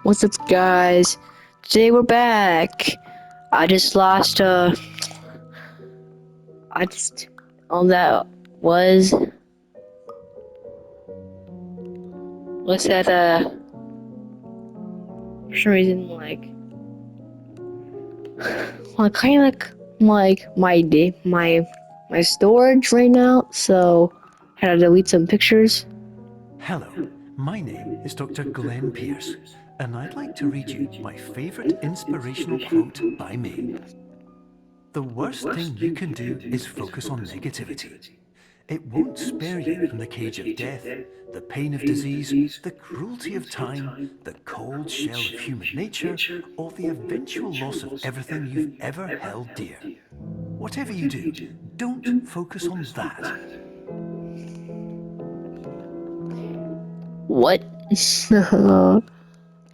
What's up, guys? Today we're back. I just lost, all that was, what's that, for some reason, well, kind of like my storage right now, so I had to delete some pictures. Hello, my name is Dr. Glenn Pierce, and I'd like to read you my favourite inspirational quote by me. The worst thing you can do is focus on negativity. It won't spare you from the cage of death, the pain of disease, the cruelty of time, the cold shell of human nature, or the eventual loss of everything you've ever held dear. Whatever you do, don't focus on that. What?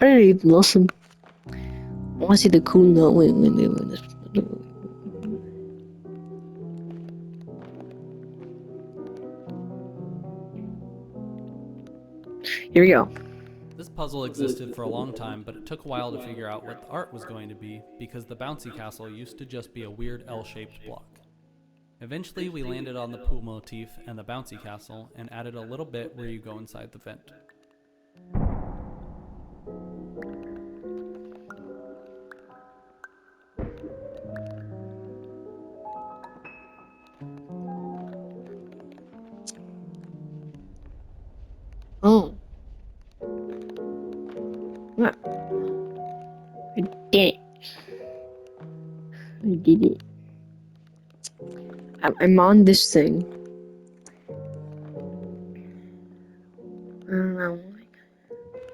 I didn't even listen. I want to see the cool note. Wait. Here we go. This puzzle existed for a long time, but it took a while to figure out what the art was going to be because the bouncy castle used to just be a weird L-shaped block. Eventually, we landed on the pool motif and the bouncy castle and added a little bit where you go inside the vent. Oh. Yeah. I did it. I did it. I'm on this thing. I don't know.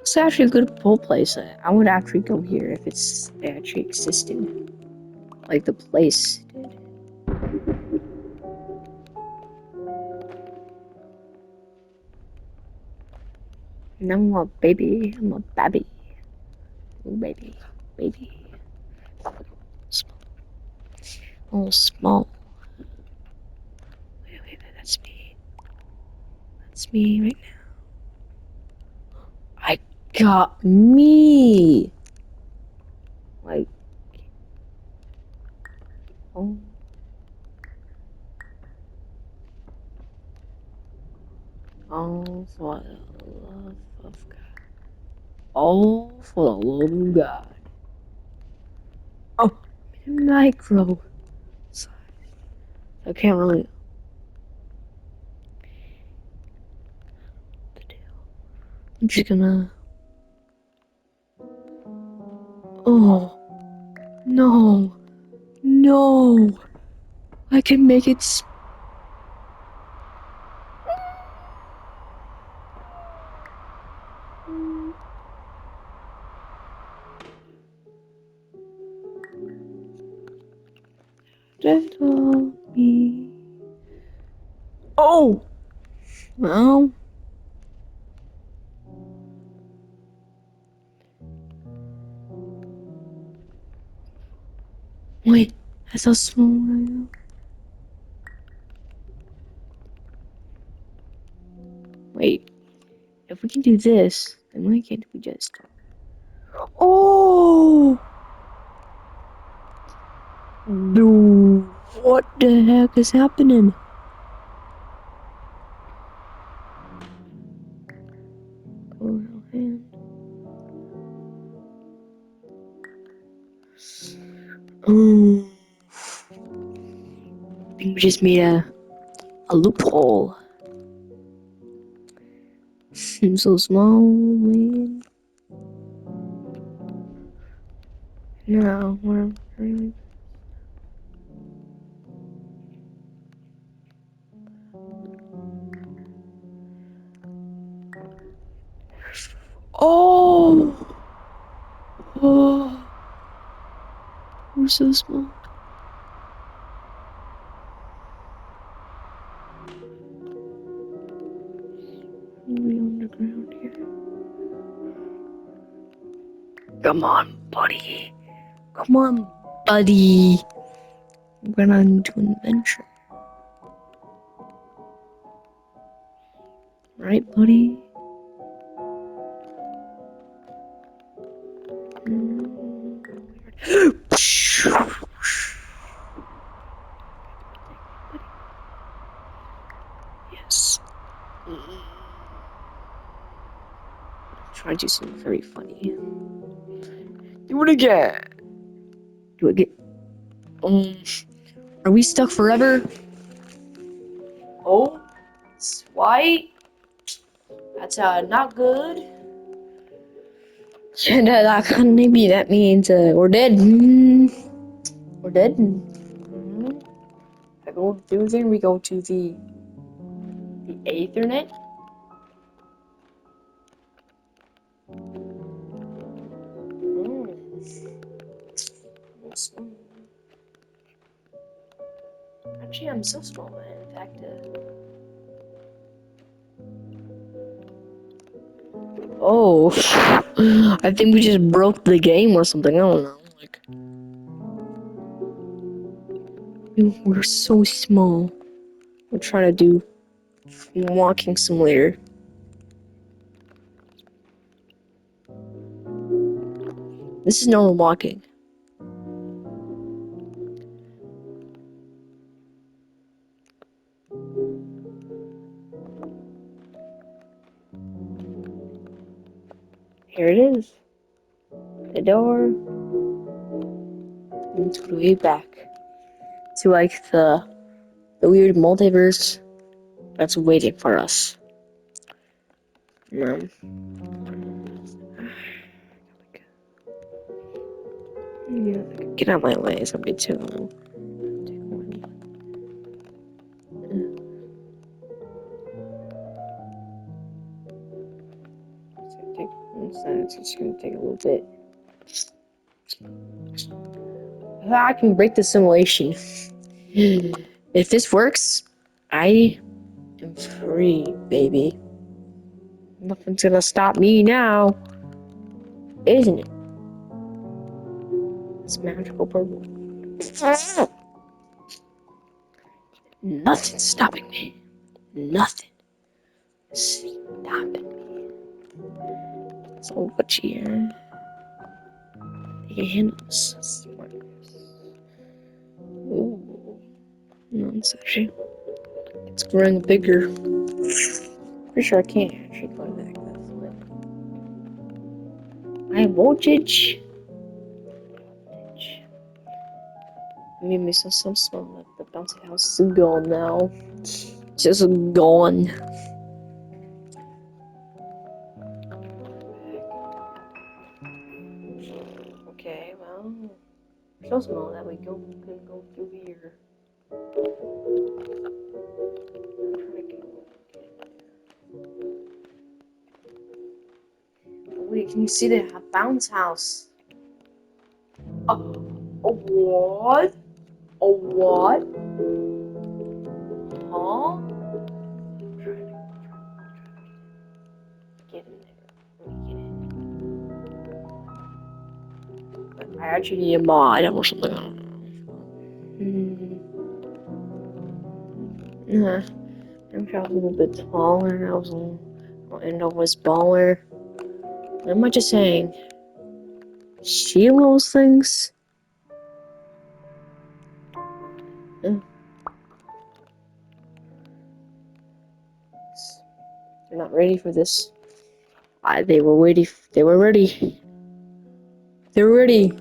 It's actually a good pool place. I would actually go here if it's actually existed. Like the place did. And I'm a baby. I'm a babby. Oh, baby. Baby. Small. Oh, small. Wait. That's me. That's me right now. I got me. Like. Oh. Oh, for the love of God. Oh, for the love of God. Oh, micro size. I can't really. I'm just gonna. Oh, no. I can make it. Just love me. Oh, well. Wait, that's how small I am. Wait, if we can do this, then why can't we just? Oh! Dude, what the heck is happening? Oh, hand. Oh. I think we just made a loophole. I'm so small, man. No, we're really. Oh! Oh! We're so small. Maybe underground here. Come on, buddy. Come on, buddy. We're going into an adventure. Right, buddy? Yes. Try to do something very funny. Do it again. Do it again. Are we stuck forever? Oh, it's white. That's not good. And maybe that means we're dead. We're dead. I go through there. We go to the Ethernet. Actually, I'm so small, man. In fact, oh, I think we just broke the game or something. I don't know. Like, we're so small. We're trying to do walking simulator. This is normal walking. Here it is. The door. And to the way back to like the weird multiverse that's waiting for us. Yeah, get out of my way. It's gonna be too long. It's gonna take a little bit. I can break the simulation. If this works, I am free, baby. Nothing's gonna stop me now, isn't it? It's magical purple. Nothing's stopping me. Nothing is stopping me. So what here? They can handle this. Ooh. No, it's actually it's growing bigger. Pretty sure I can't actually go back that way. High voltage. Made me so small that the bouncy house is gone now. Just gone. Okay, well, so small that we can go through here. Wait, can you see the bounce house? A what? A what? Huh? Get in there. Get in. I actually need a mod or something. I don't know. Yeah. I'm a little bit taller. I was baller. What am I just saying? She those things? They're not ready for this. They were ready. They were ready. They were ready.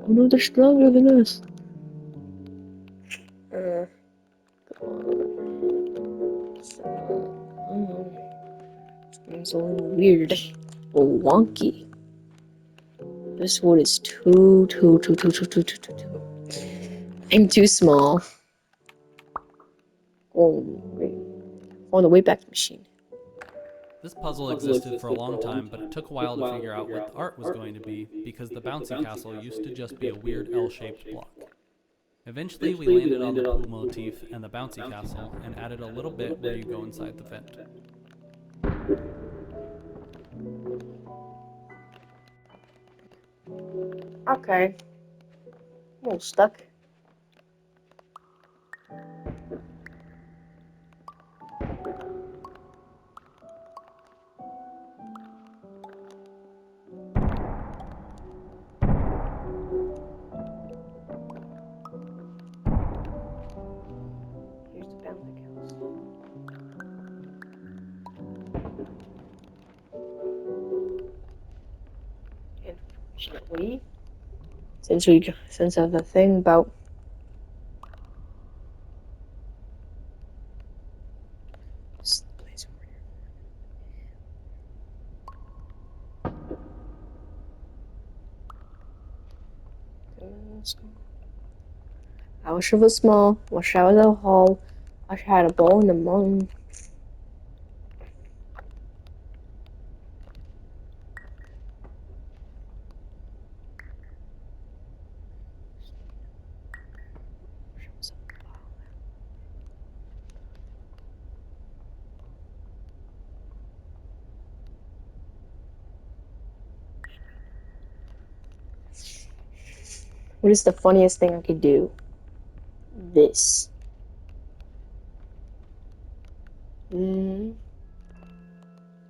Oh no, they're stronger than us. It's a little weird. Wonky. This wood is too. I'm too small. Oh, wait. On the way back machine. This puzzle existed for a long time, but it took a while to figure out what the art was going to be because the bouncy castle used to just be a weird L-shaped block. Eventually, we landed on the pool motif and the bouncy castle and added a little bit where you go inside the vent. Okay. I'm a little stuck. Wait. Since of the thing about this place I wish it was small. Wish I was a hall. Wish I had a ball in the moon. What is the funniest thing I could do? This.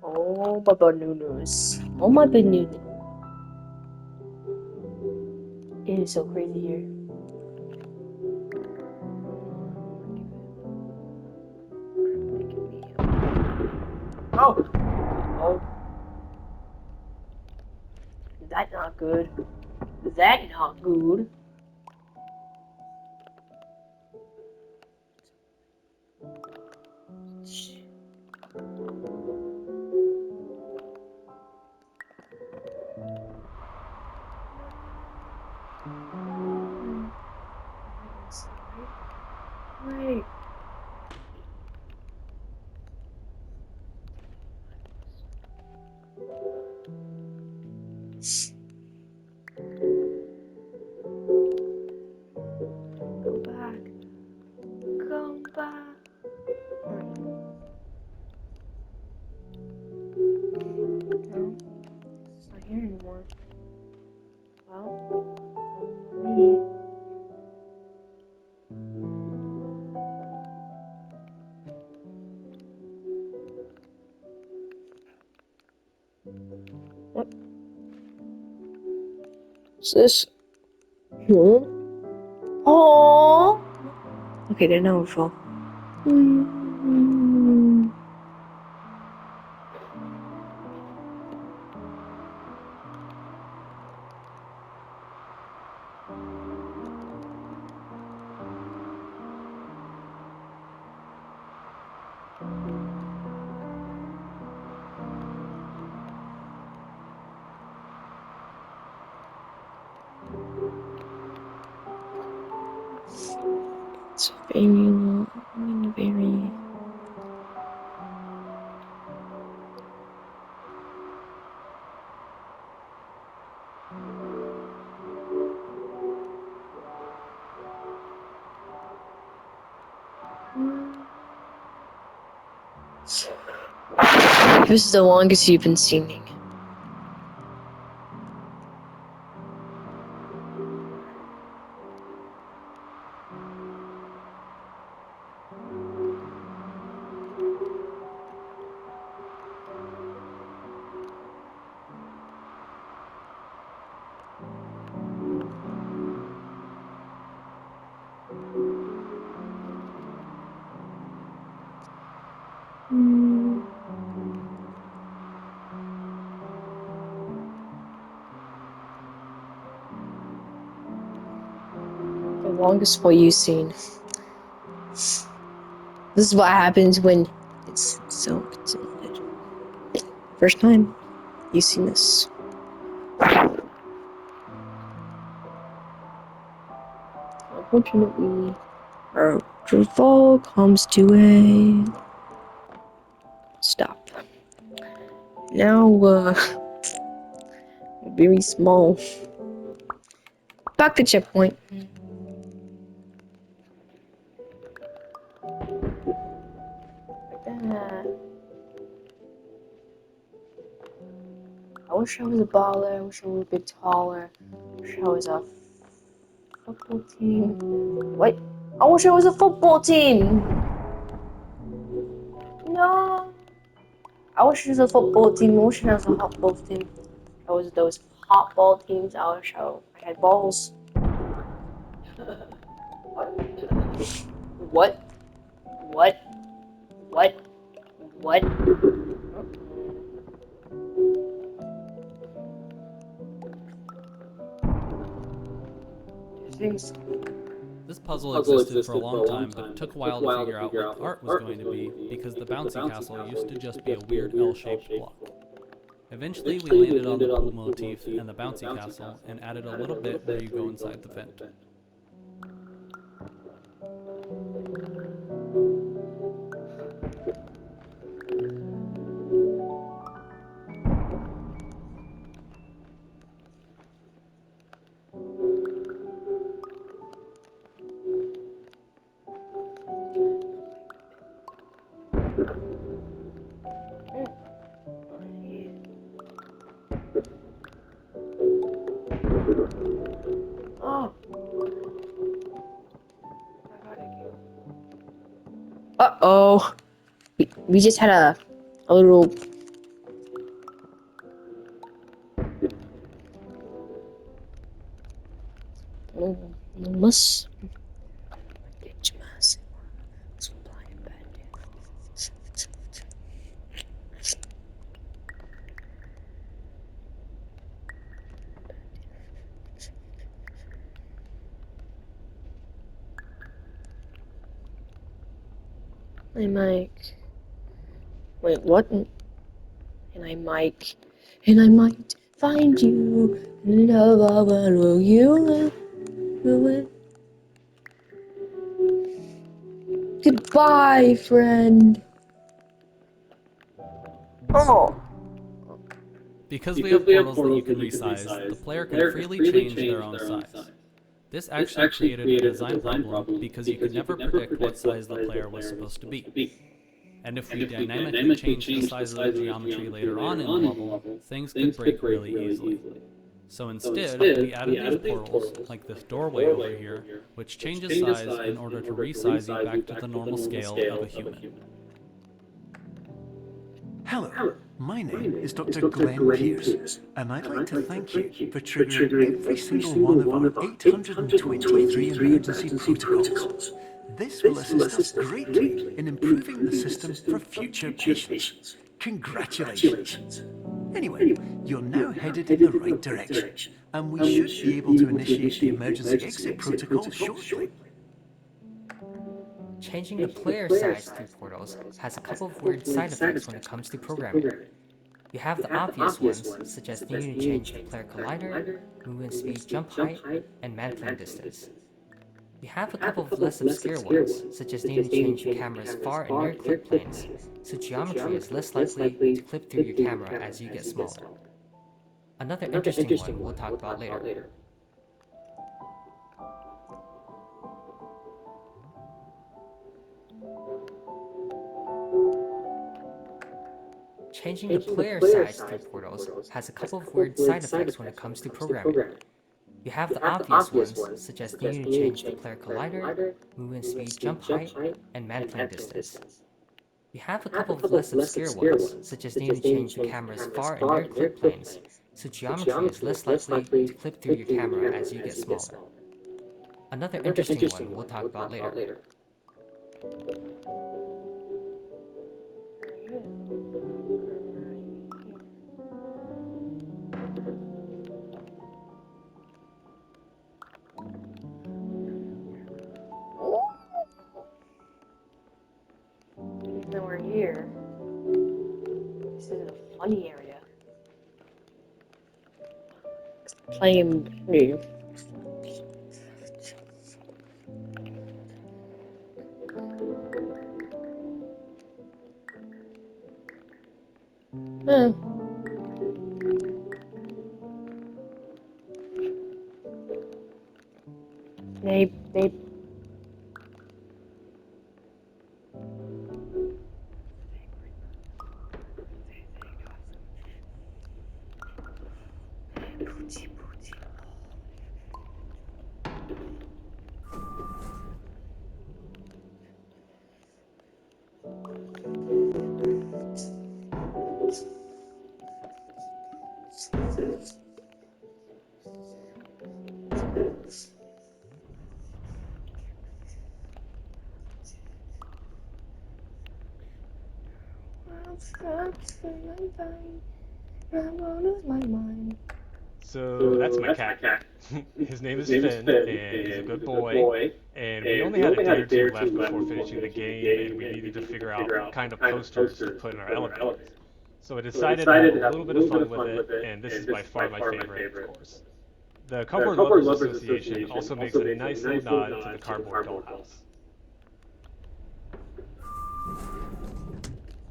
Oh, Baba Nunos. Oh, my Benunu. It is so crazy here. Oh! Oh. That not good. That not good. Wait. Go back. Come back. No, it's not here anymore. Well, me. What? What's this? Oh. Okay, then now we fall. It's very long. Very. This is the longest you've been singing. The longest fall you've seen. This is what happens when it's so pixelated. First time you've seen this. Unfortunately, our fall comes to a stop. Now, very small. Back to checkpoint. Like that. I wish I was a baller. I wish I was a bit taller. I wish I was a football team. What? I wish I was a football team. No. I wish it was a football team. I wish I was a hot ball team. I was those hot ball teams. I wish I had balls. What? What? What? What? This puzzle existed for a long time, but it took a while to figure out what the art was going to be because the bouncy castle used to just be a weird L-shaped block. Eventually, we landed on the pool motif and the bouncy castle and added a little bit where you go inside the vent. Oh. Uh-oh. We just had a little... Must... I might... Wait, what? And I might find you. Love, will you? Goodbye, friend. Oh. Because we have portals that you can resize, the player can freely change their own size. This actually created a design problem because you could never predict what size the player was supposed to be. And if we dynamically changed the size of the geometry later on in the level, things could break really easily. So instead, we added these portals, like this doorway over here, which changes size in order to resize you back to the normal scale of a human. Hello, my name is Dr. Glenn Pierce, and I'd like to thank you for triggering every single one of our 823 emergency protocols. This will assist us greatly in improving the system for future patients. Congratulations! Anyway, you're now headed in the right direction, and we should be able to initiate the emergency exit protocol shortly. Changing the player size through portals has a couple of weird side effects when it comes to programming. You have the obvious ones, such as needing to change the player collider, movement speed, jump height, and manipulating distance. You have a couple of less obscure ones, such as needing to change your camera's far and near clip planes, so geometry is less likely to clip through your camera as you get smaller. Another interesting one we'll talk about later. Changing the player size through portals has a couple of weird side effects when it comes to programming. You have the obvious ones, such as needing to change the player collider, movement speed, jump height, and manipulating distance. You have a couple of less obscure ones, such as needing to change the camera's far and near clip planes, so geometry is less likely to clip through your camera as you get smaller. Another interesting one we'll talk about later. Now we're here. This is a funny area. Playing new. They I won't lose my mind. So that's my cat. His name is Finn, and he's a good boy. And we only had a day or two left before finishing the game, and we needed to figure out what kind of posters to put in our elevators. So I decided to have a little bit of fun with it, and this is by far my favorite, of course. The Cardboard Lovers Association also makes a nice little nod to the cardboard dollhouse.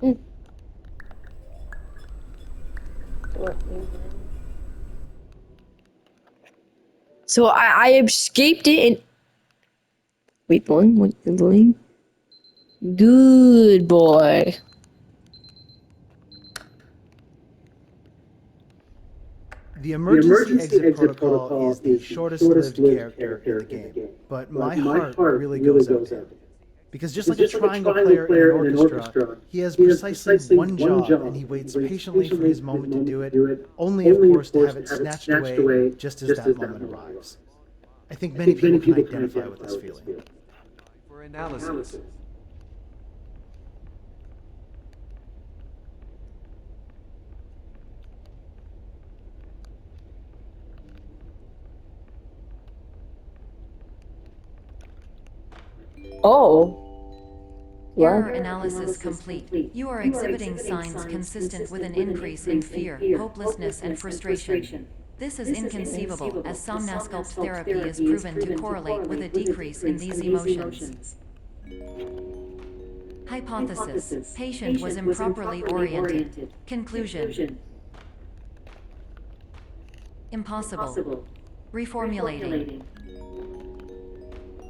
Hmm. So I escaped it and wait, boing, what you doing? Good boy. The emergency exit protocol is the shortest lived character in the game, but my heart really goes out to him. Because just like a triangle player in an orchestra, he has precisely one job and he waits patiently for his moment to do it, only of course to have it snatched away just as that moment arrives. I think many people can identify with this feeling. For analysis. Oh. Error analysis complete. You are exhibiting signs consistent with an increase in fear, hopelessness, and frustration. This is inconceivable, as somnasculpt therapy is proven to correlate with a decrease in these emotions. Hypothesis: patient was improperly oriented. Conclusion: impossible. Reformulating.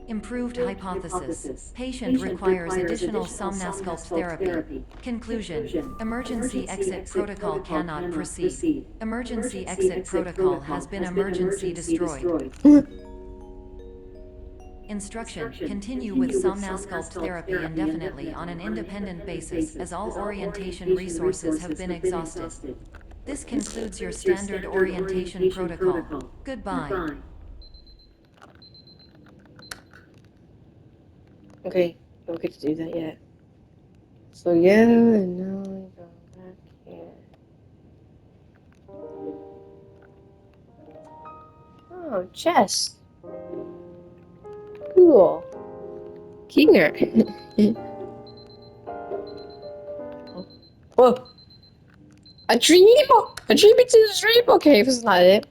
Improved hypothesis. Patient requires additional somnasculpt therapy. Conclusion: emergency exit protocol cannot proceed. Emergency exit protocol has been emergency destroyed. Instruction: continue with somnasculpt therapy indefinitely on an independent basis, as all orientation resources have been exhausted. This concludes your standard orientation protocol. Goodbye. Okay, don't get to do that yet. So yeah, and now we go back here. Oh, chest. Cool. Kinger. Whoa. A dream? A dream into the dream? Okay, that's not it.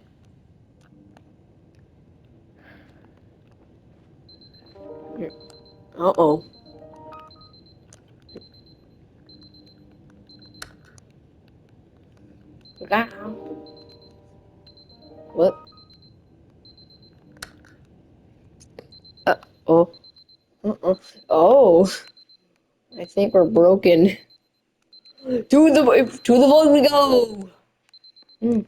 Uh-oh. What? Oh. Oh. I think we're broken. To the void we go. Hmm.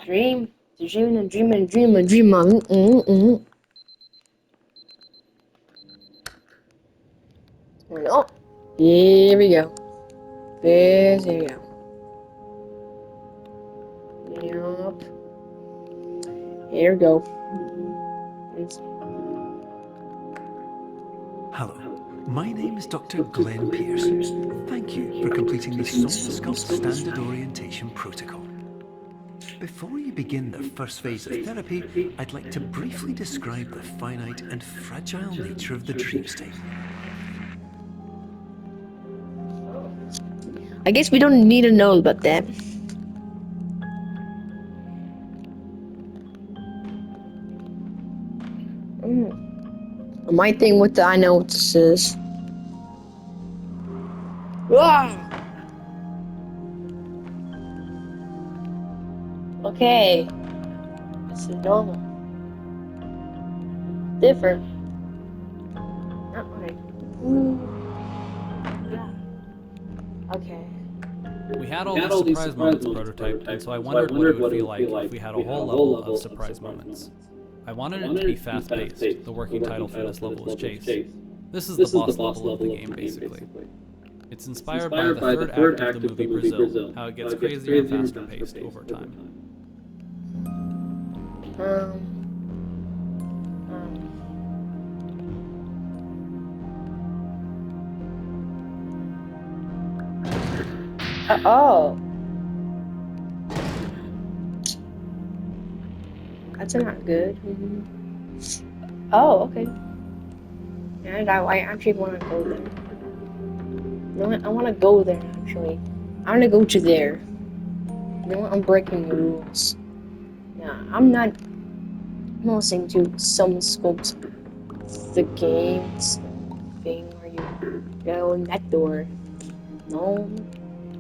Dream. The dream and dream and dream and dream. Oh. Here we go. There we go. Yup. Here we go. Hello, my name is Dr. Glenn Pierce. Thank you for completing the Somnasculpt Standard Orientation Protocol. Before you begin the first phase of therapy, I'd like to briefly describe the finite and fragile nature of the dream state. I guess we don't need to know about that. My thing with the I know what this is. Ah! Okay. This is normal. Different. Not right. Okay. We had all these surprise moments prototyped, and so I wondered what it would feel like if we had a whole level of surprise moments. I wanted it to be fast-paced. The working title for this level is Chase. This is the boss level of the game, basically. It's inspired by the third act of the movie Brazil, how it gets crazier and faster-paced over time. Oh. That's not good. Oh, okay. And I actually want to go there. You know what? I want to go there, actually. I want to go to there. You know what? I'm breaking the rules. Yeah, I'm not listening to some scopes the games thing where you go in that door. No.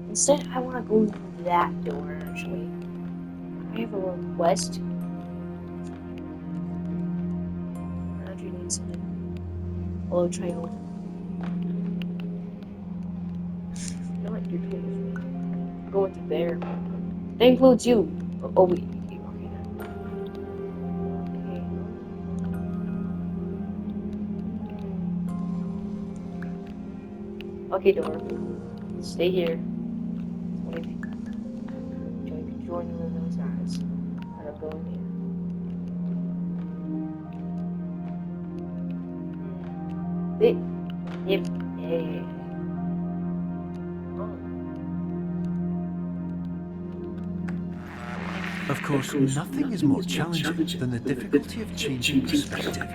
Instead, I want to go that door, actually. I have a request. I actually need something. Hello, child. You know what? You're cool with me. Go into there. That includes you. Oh wait. Okay. Okay, door. Stay here. Join with those guys. I don't go in here. Yep. Yeah. Of course, nothing is more challenging than the difficulty of changing perspective,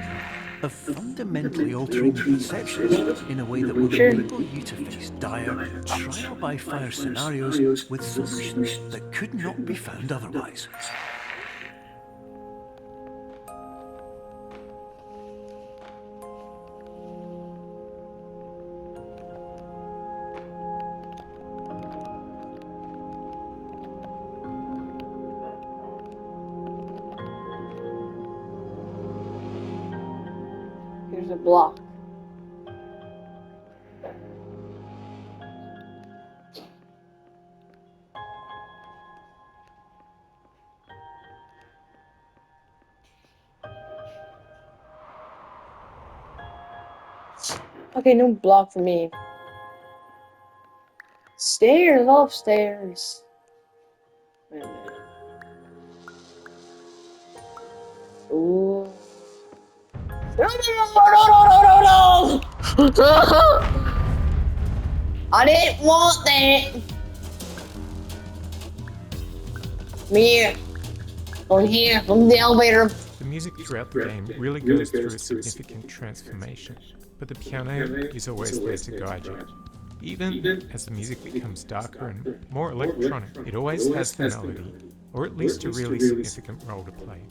of fundamentally altering your perceptions in a way that will enable you to face dire, trial-by-fire scenarios with solutions that could not be found otherwise. Here's a block. Okay, no block for me. Stairs, upstairs. Wait a minute. Ooh. No! I didn't want that. Me. On here, from the elevator. The music throughout the game really goes through a significant transformation, but the piano is always there to guide you. Even as the music becomes darker and more electronic, it always has the melody, or at least a really significant role to play.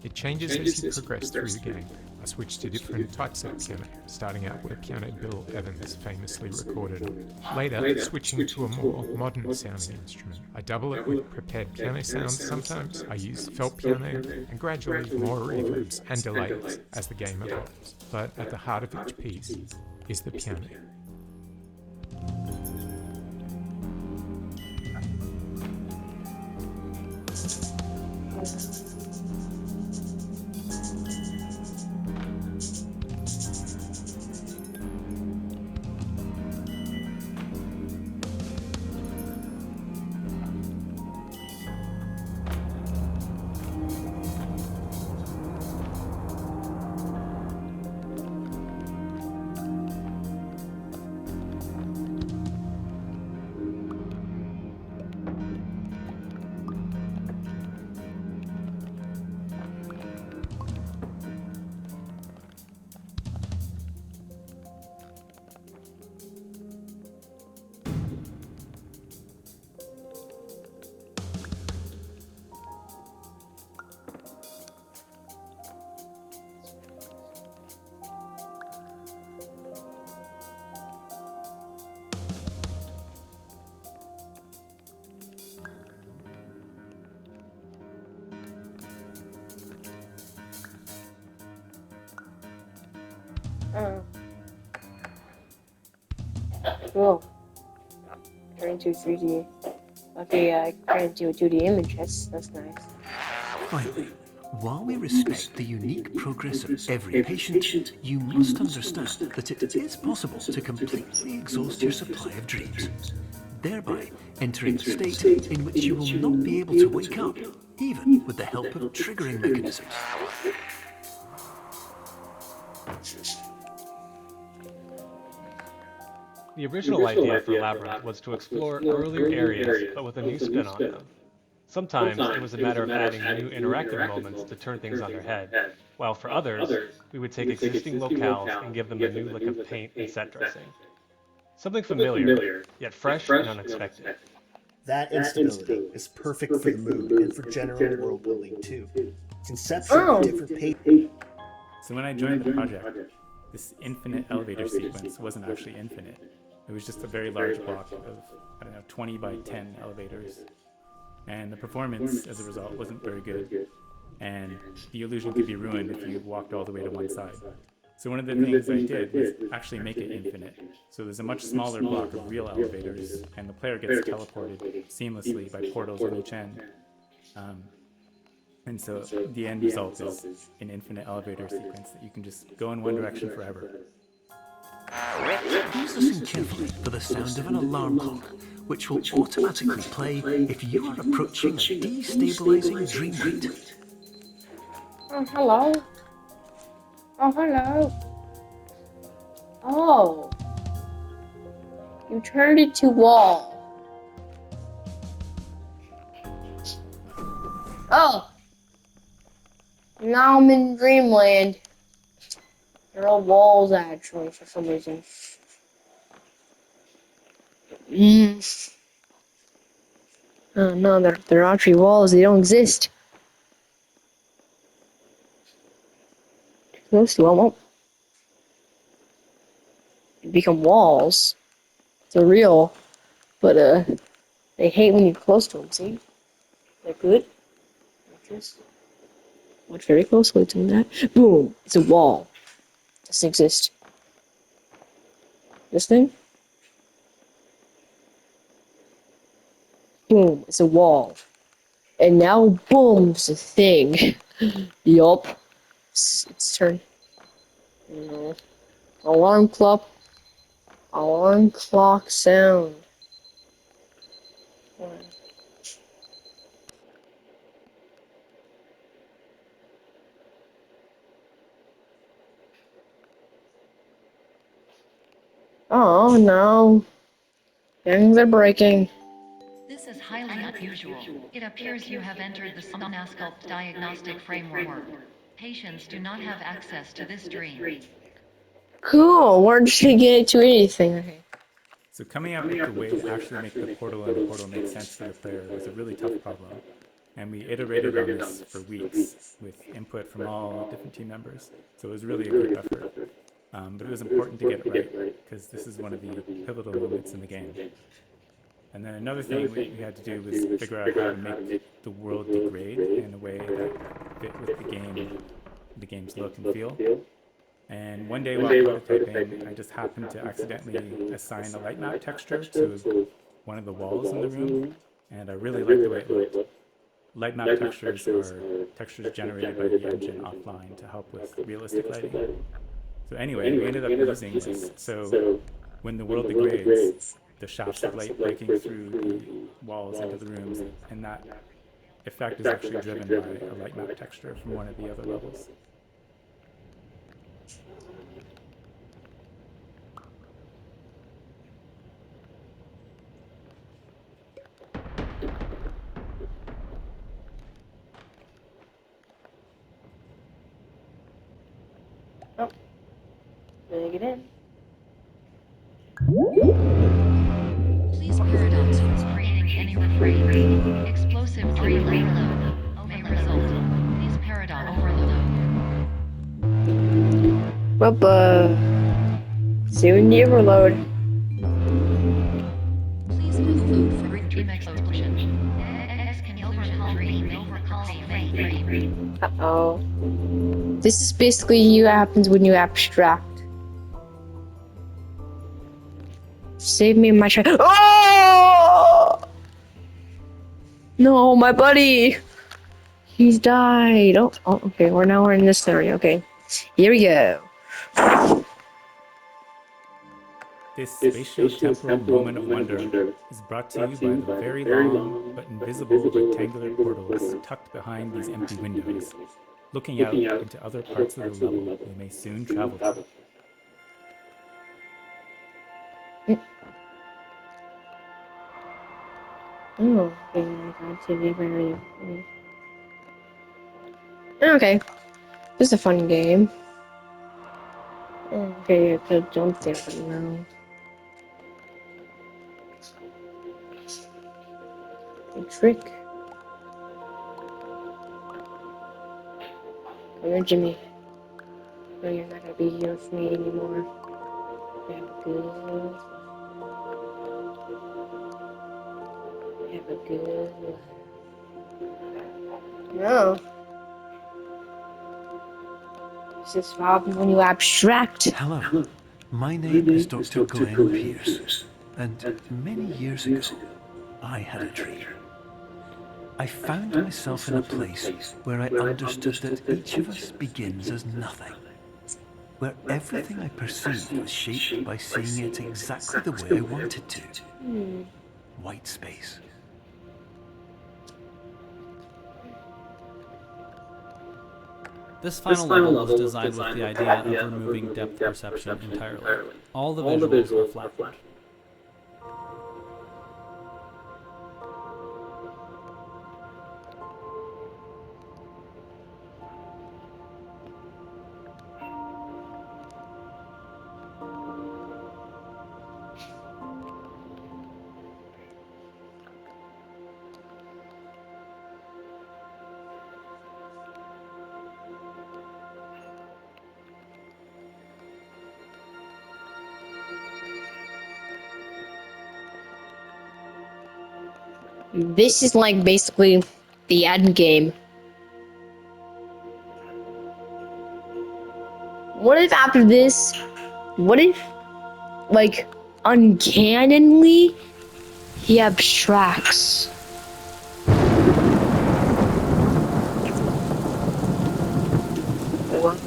It changes as you progress through the game. I switched to different types of piano, starting out with piano Bill Evans famously recorded on. Later, switching to a more modern sounding instrument. I double it with prepared piano sounds sometimes, I use felt piano, and gradually more reverbs and delays as the game evolves. But at the heart of each piece is the piano. Whoa. Turn into 3D. Okay, I turned into a 2D image. That's nice. Finally, while we respect the unique progress of every patient, you must understand that it is possible to completely exhaust your supply of dreams, thereby entering a state in which you will not be able to wake up, even with the help of triggering mechanisms. The original idea for Labyrinth was to explore earlier areas, but with a new spin on them. Sometimes it was a matter of adding new interactive moments to turn things on their head, while for others, we would take existing locales and give them a new lick of paint and set dressing. Something familiar, yet fresh and unexpected. That instability is perfect for the mood and for general world building too. Conceptually Oh. different pages. So when I joined the project, this infinite elevator sequence wasn't actually infinite. It was just a very large block of, 20 by 10 elevators. And the performance, as a result, wasn't very good. And the illusion could be ruined if you walked all the way to one side. So one of the things I did was actually make it infinite. So there's a much smaller block of real elevators, and the player gets teleported seamlessly by portals on each end. And so the end result is an infinite elevator sequence that you can just go in one direction forever. Please listen carefully for the sound of an alarm clock, which will automatically play if you are approaching a destabilizing dream rate. Oh, hello. Oh, hello. Oh. You turned it to wall. Oh. Now I'm in dreamland. They're all walls, actually, for some reason. Oh, no, they're actually walls. They don't exist. Close to them. They become walls. They're real. But, they hate when you're close to them, see? They're good. Like this. Watch very closely to that. Boom! It's a wall. Doesn't exist. This thing? Boom! It's a wall. And now, boom! It's a thing. Yup. It's turn. Alarm clock. Alarm clock sound. Oh no. Things are breaking. This is highly unusual. It appears you have entered the Somnasculpt diagnostic framework. Patients do not have access to this dream. Cool. We're just gonna get to anything. Okay. So coming up with the way to actually make the portal and the portal make sense to the player was a really tough problem. And we iterated on this for weeks with input from all different team members. So it was really a group effort. But it was important to get it right, because this is one of the pivotal moments in the game. And then another thing we had to do was figure out how to make the world degrade in a way that fit with the game's look and feel. And one day while prototyping, I just happened to accidentally assign a light map texture to one of the walls in the room, and I really liked the way it looked. Light map textures are textures generated by the engine offline to help with realistic lighting. So anyway, we ended up using this. So when the world degrades, the shafts of light breaking through the walls into the rooms, and that effect is actually driven by a light map texture from one of the other levels. Oh. Gonna get in. Please paradox from creating any refrain. Explosive dream overload may result. Please paradox overload. Soon you overload. Please overload for dream explosion. X can overcall dream, overcall dream. Uh-oh. This is basically what happens when you abstract. Save me my child. Oh! No, my buddy! He's died. Oh, okay. We're in this area. Okay. Here we go. This spatio-temporal moment of wonder is brought to you by the very long but invisible rectangular portals tucked behind these empty windows, looking out into other parts of the level you may soon travel to. Oh, okay, my God, TV very. Okay, this is a fun game. Okay, I could jump there, but no. A trick. Come here, Jimmy. No, you're not gonna be here with me anymore. Have a good. Have a good. No. This is what happens when you abstract. Hello, my name is Dr. Glenn Pierce, and many years ago, I had a dream. I found myself in a place where I understood that each of us begins as nothing, where everything I perceived was shaped by seeing it exactly the way I wanted to. White space. This final level was designed with the idea of removing depth perception entirely. All the visuals are flattened. This is like basically the end game. What if after this, what if, like, uncannily, he abstracts? What?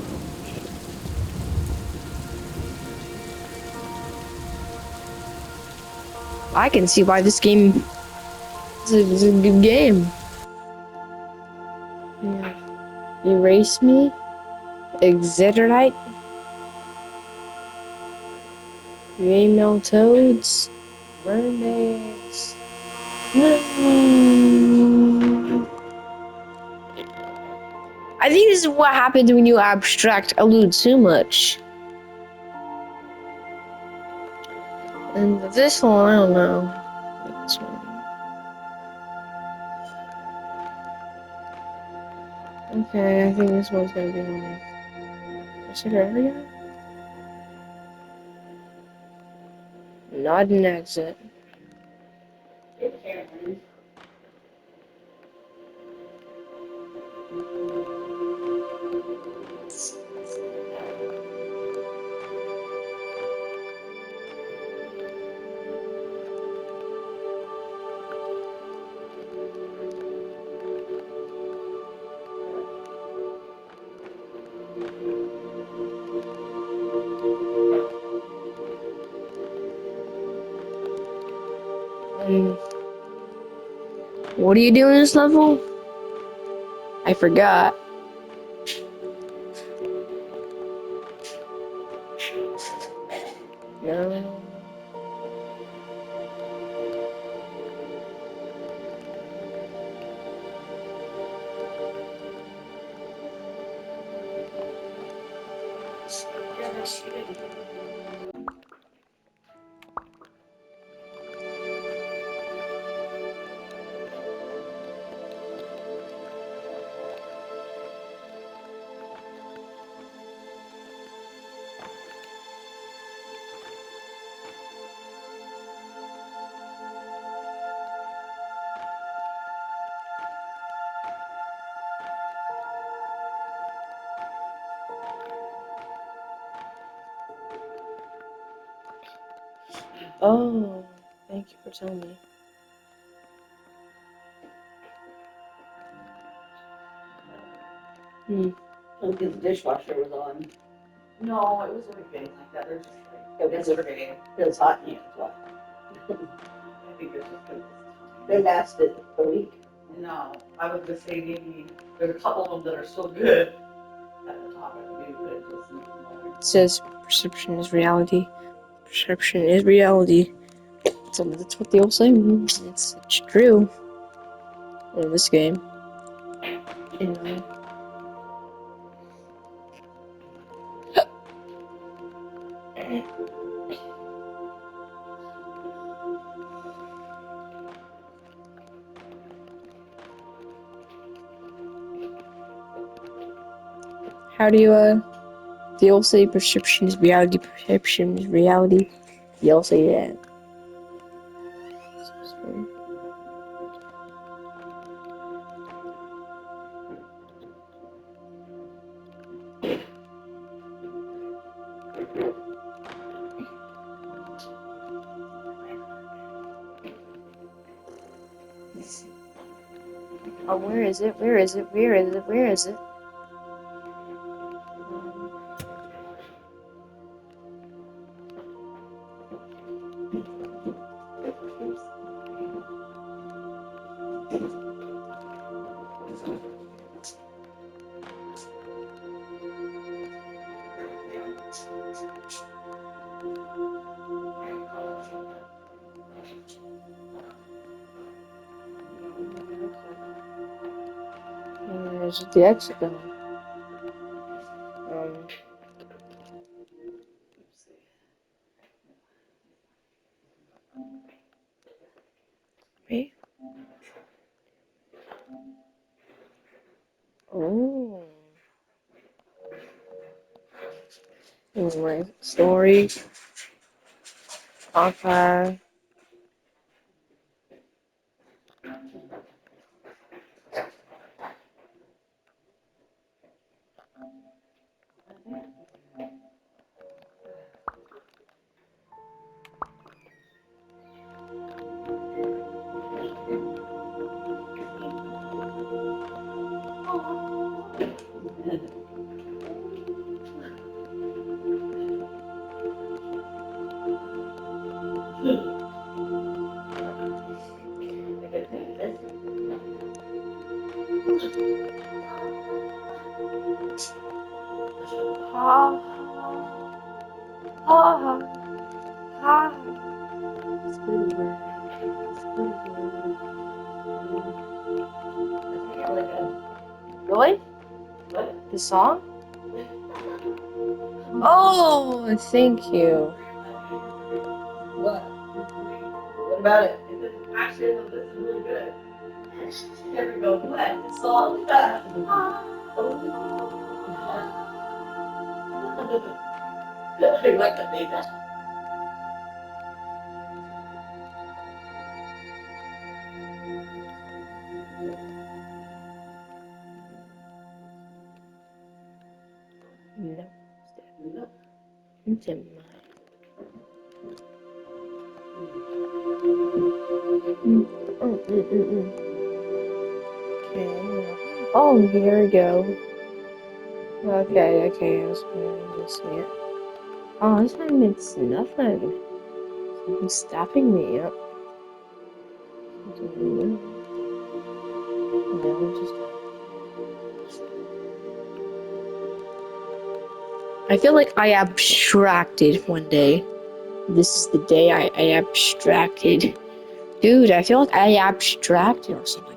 I can see why this game is a good game. Yeah. Erase me. Exiterite. Female toads. Mermaids. I think this is what happens when you abstract a little too much. And this one, I don't know. This one. Okay, I think this one's gonna be my secret area. Not an exit. What are you doing this level? I forgot. No. Oh, thank you for telling me. Because the dishwasher was on. No, it was everything like that. They're just like, it was everything. It was hot in here, that's why. I think it's just because they lasted a week. No, I would just say maybe there's a couple of them that are still good at the top. I think it just needs more. It says perception is reality. Perception is reality. So that's what they all say. It's true. In this game. You know. How do you, they all say perception is reality, perception is reality. They all say that. Oh, where is it? Where is it? Where is it? Where is it? Where's the exit going? Wait. Oh. Anyway, story. Okay. Ha ha ha ha. Squidward. Really? What? The song? Oh, thank you. What? What about it? Actually, this is really good. Never go, what? It's all I like that name. No. It's in mine. Okay. Oh, here we go. Okay, I was going to see it. Oh, this time it's nothing. Something's stopping me up. No, just. I feel like I abstracted one day. This is the day I abstracted. Dude, I feel like I abstracted or something.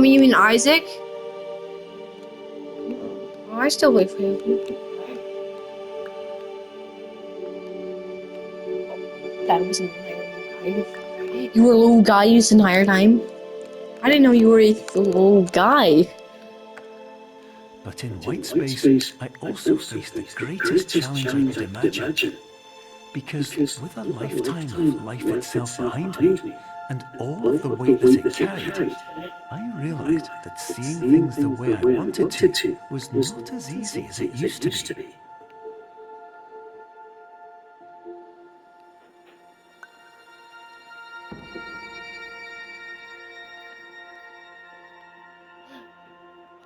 You mean Isaac? Oh, I still wait for you. That was an entire guy. You were a little guy this entire time? I didn't know you were a little guy. But in white space, I also faced the greatest challenge I could imagine. Because with a lifetime of life itself behind me, and all of the weight that it carried, I realized that seeing things the way I wanted to was not as easy as it used to be.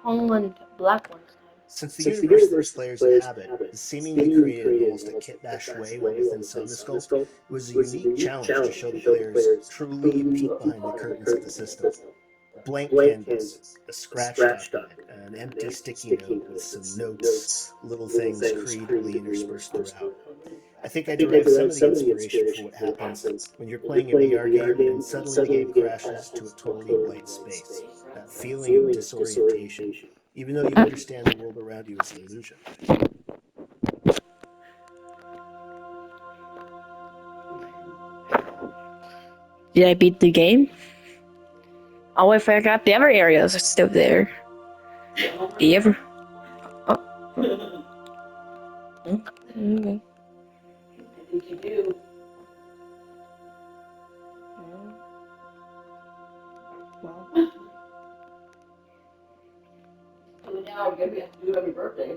Holland black ones. Since the universe that the players inhabit is seemingly created in almost a kit-bash way while within Somnasculpt, it was a unique challenge to show the players truly peek behind the curtains of the system. blank canvas, a scratch document, an empty sticky note with some notes, little things creatively interspersed throughout. I think I derived some of the inspiration for what happens when you're playing a VR game and suddenly the game crashes to a totally white space. That feeling of disorientation, even though you understand the world around you is an illusion. Did I beat the game? Oh, I forgot the other areas are still there. Do you ever? Oh. Okay. I think you do. Well, So now we're gonna have to do it every birthday.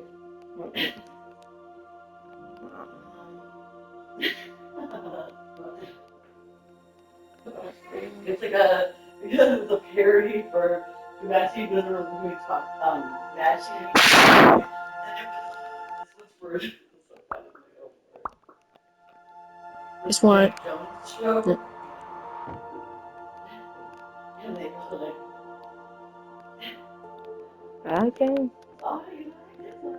It's like a parody for Massey Wizard when we talk Massey. This one's for just want. Jones show. And they go like, Okay. oh, you like this one?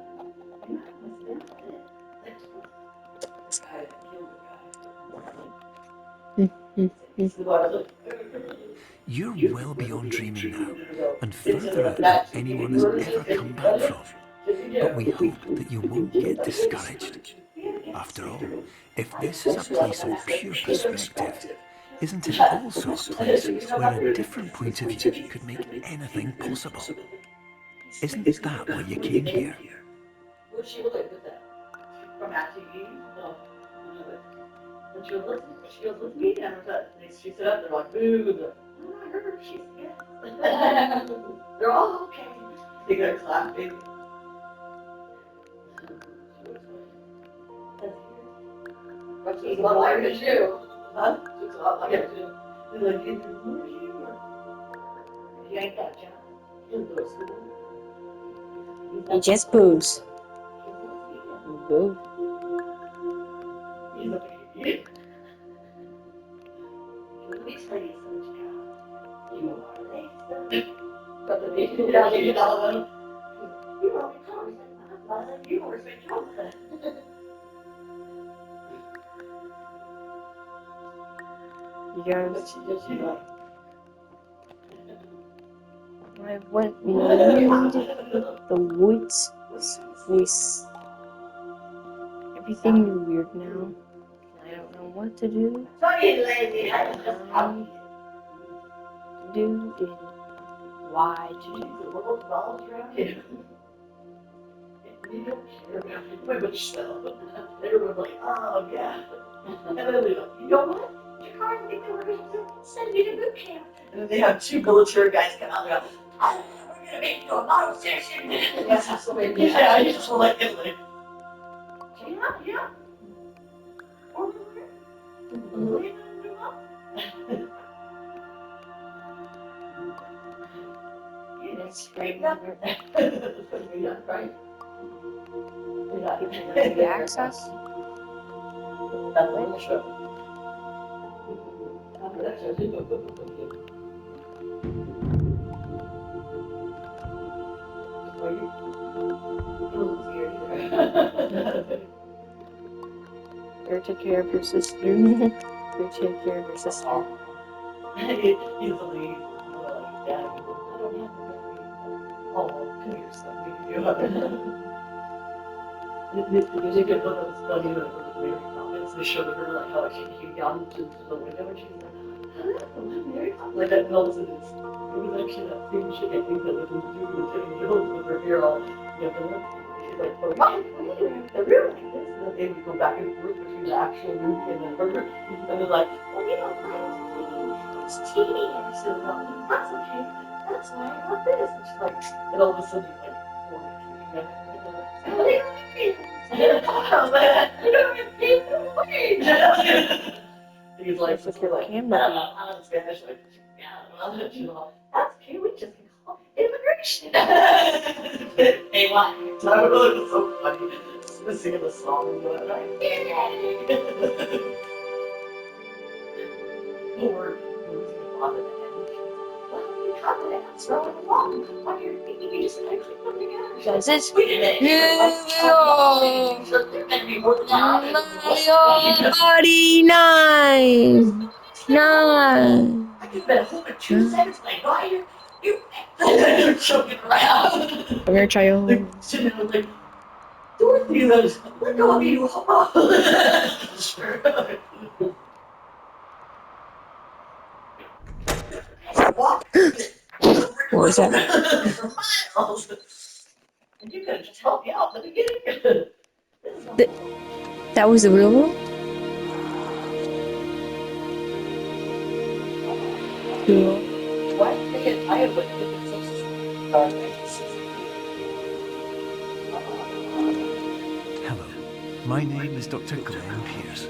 You like this one? This guy that killed the guy. You're well beyond dreaming now, and further out than anyone has ever come back from. But we hope that you won't get discouraged. After all, if this is a place of pure perspective, isn't it also a place where a different point of view could make anything possible? Isn't that why you came here? What's she like with that? From TV? No. And she goes, let's meet him. She said up, they're like, boo. I heard she's yes. They're all okay. They got clapping. But she's a lot like it too. Huh? She's a lot like it too. He's like, who are you? You ain't that job. You didn't go to school. He just boos. Boo. He's like, yeah. Let me tell you something, child. You are racist. But the baby, you know, you were only Thomas. You were St. Joseph. You guys. I went beyond the woods with everything is weird now. I don't know what to do. Sorry, lady. I was just out. Do and why to do. The little balls around here. You don't care about women stuff. Everyone's like, oh, yeah. And then they're like, you know what? Your car think they were going to send you to boot camp. And then they have two military guys come out and go, oh, we're going to make you a model station. Yeah, so maybe, yeah, I just like it. Like, yeah. Or we're going to do up. It's straight up. Yeah, right. The access. That's the whole show. That's just it. Or take care of your sister. Or take care of your sister. He's the lead. Dad, I don't have the memory. Oh, come here, son. We can do it. You could look at the study with the Mary comments. They showed her like how she came down to the window and she was like, hello, Mary Poppins. Like that Nelson is. It was actually that same chick I think that was in Dude and Timmy Hills with her hair all, you know, she's like, oh, Mom, they're real like this. And then they would go back and forth between the actual movie and then her. And they're like, well, you know, it's TV. And she said, well, that's okay. That's why I got this. And she's like, and all of a sudden, like, he's like, That's like camera. I'm Spanish, like, that's okay, we just call immigration. Hey, what? So I really was so funny. Just singing the song and going like, yay! Or, well, we Does it? Mario! 49! 9! I'm gonna try your home. Dorothy, look on you. What was that? And you could have just helped me out at the beginning. That was the real one? Cool. Why did they get tired with different Hello, my name is Dr. Glenn Pierce,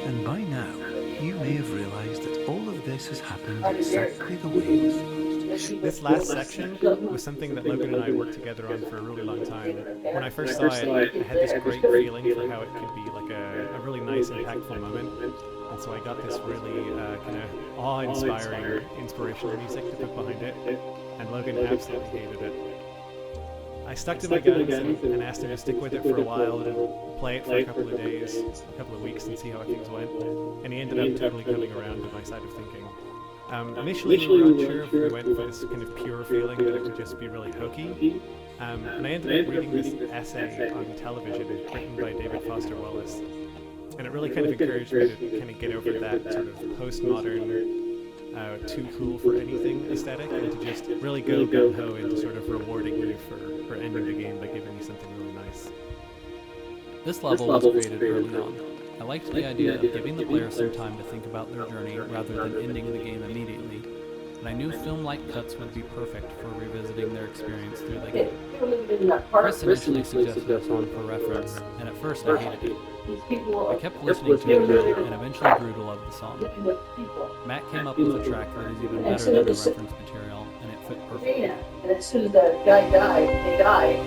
and by now you may have realised that all of this has happened exactly the way it was supposed to. This last section was something that Logan and I worked together on for a really long time. When I first saw it, I had this great feeling for how it could be like a really nice, impactful moment. And so I got this really kind of awe-inspiring, inspirational music to put behind it, and Logan absolutely hated it. I stuck to my guns and asked him to stick with it for a while and play it for a couple of days, a couple of weeks, and see how things went. And he ended up totally coming around to my side of thinking. Initially, we were not sure if we went for this kind of pure feeling that it would just be really hokey. And I ended up reading this essay on television written by David Foster Wallace. And it really kind of encouraged me to kind of get over that sort of postmodern, too cool for anything aesthetic, and to just really go gung-ho into sort of rewarding you for ending the game by giving you something really nice. This level was created early on. I liked the idea of giving the player some time to think about their journey rather than ending the game immediately, and I knew film-like cuts would be perfect for revisiting their experience through the game. Chris initially suggested a song for reference, and at first I hated it. I kept listening to it though, and eventually grew to love the song. Matt came up with a track that is even better than the reference material, and it fit perfectly. And as soon as the guy died, they died.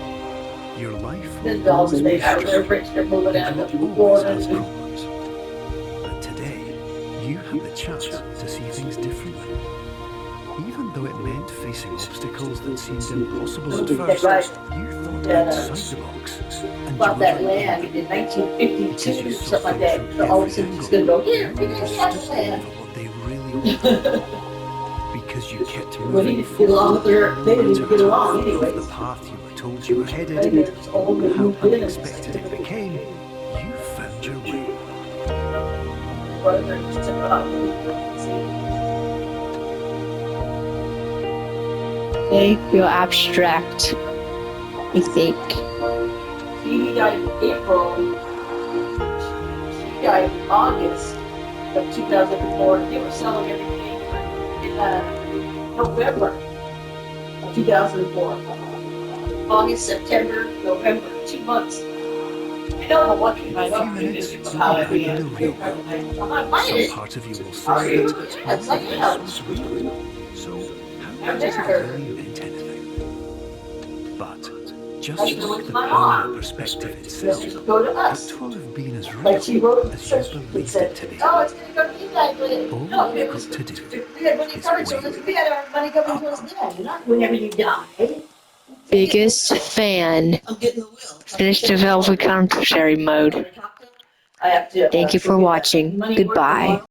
Your life The will dolls always they be have their stressful, bricks, they're moving out and of you the will always borders. have problems. But today, you have the chance to see things differently. Even though it meant facing obstacles that seemed impossible at first, you thought outside the box, and you Bought were that right land there. in Because 1952, you saw something like things that. from So all of a every sudden she's angle, gonna go, here, you we can have understood the them land. for what they really wanted. Because you kept Well, he moving didn't get along with her, forward, they no didn't even matter get along how far off anyways. the path you were told you were headed, And they're just old and how moved in. unexpected it became, you found your way. Brother just took off. They feel abstract, I think. He died in April. She died in August of 2004. They were selling everything in November of 2004. August, September, November, 2 months. I don't know what In a few minutes, you'll be back in the real world. Some part of you will say that Yes, I am. this was real. So how does it really meant anything? But just like the power of perspective itself, Go to us. it will have been as real Like she wrote as search you and believed said, it to be. oh, it's gonna go to you guys, but All no, you've it was got to do we had money is coming to us, wait. we had our money coming to us then, whenever you die. Biggest fan. I'm getting the will. Finish developer commentary mode. I have to. Thank you for watching. Goodbye.